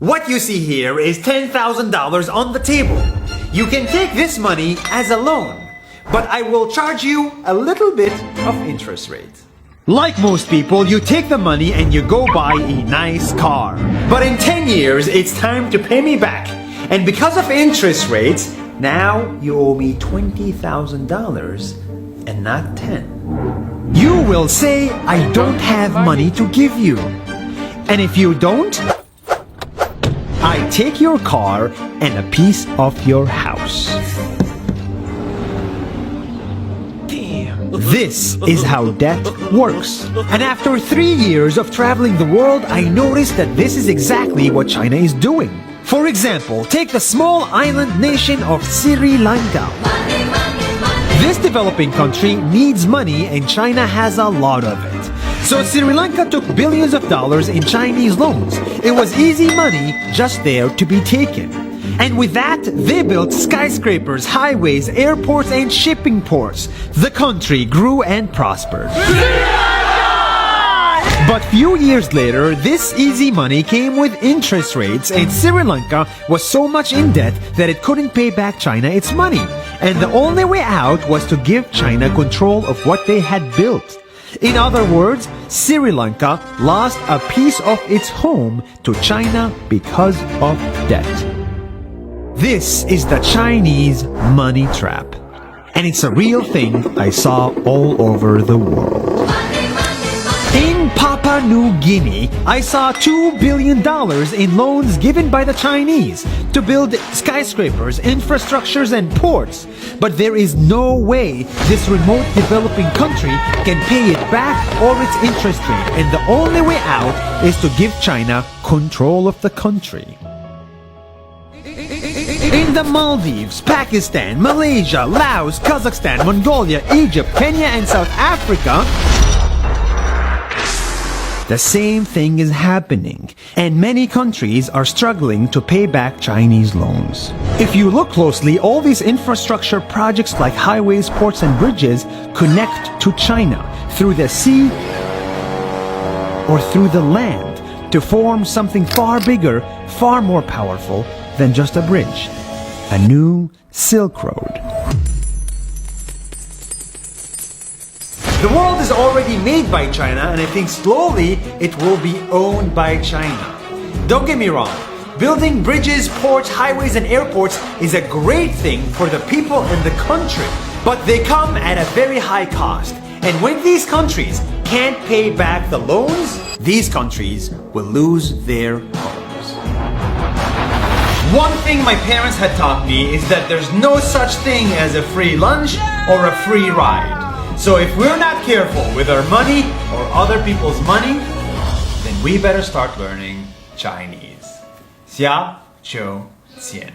What you see here is $10,000 on the table. You can take this money as a loan, but I will charge you a little bit of interest rate. Like most people, you take the money and you go buy a nice car. But in 10 years, it's time to pay me back. And because of interest rates, now you owe me $20,000 and not 10. You will say, I don't have money to give you. And if you don't, I take your car and a piece of your house. This is how debt works. And after 3 years of traveling the world, I noticed that this is exactly what China is doing. For example, take the small island nation of Sri Lanka. This developing country needs money and China has a lot of it. So Sri Lanka took billions of dollars in Chinese loans. It was easy money just there to be taken. And with that, they built skyscrapers, highways, airports, and shipping ports. The country grew and prospered. But few years later, this easy money came with interest rates, and Sri Lanka was so much in debt that it couldn't pay back China its money. And the only way out was to give China control of what they had built. In other words, Sri Lanka lost a piece of its home to China because of debt. This is the Chinese money trap. And it's a real thing I saw all over the world. In Papua New Guinea, I saw $2 billion in loans given by the Chinese to build skyscrapers, infrastructures, and ports. But there is no way this remote developing country can pay it back or its interest rate. And the only way out is to give China control of the country. In the Maldives, Pakistan, Malaysia, Laos, Kazakhstan, Mongolia, Egypt, Kenya, and South Africa, the same thing is happening, and many countries are struggling to pay back Chinese loans. If you look closely, all these infrastructure projects like highways, ports, and bridges connect to China through the sea or through the land to form something far bigger, far more powerful than just a bridge. A new Silk Road. The world is already made by China, and I think slowly it will be owned by China. Don't get me wrong, building bridges, ports, highways, and airports is a great thing for the people in the country, but they come at a very high cost. And when these countries can't pay back the loans, these countries will lose their homes. One thing my parents had taught me is that there's no such thing as a free lunch or a free ride. So if we're not careful with our money or other people's money, then we better start learning Chinese. 小九千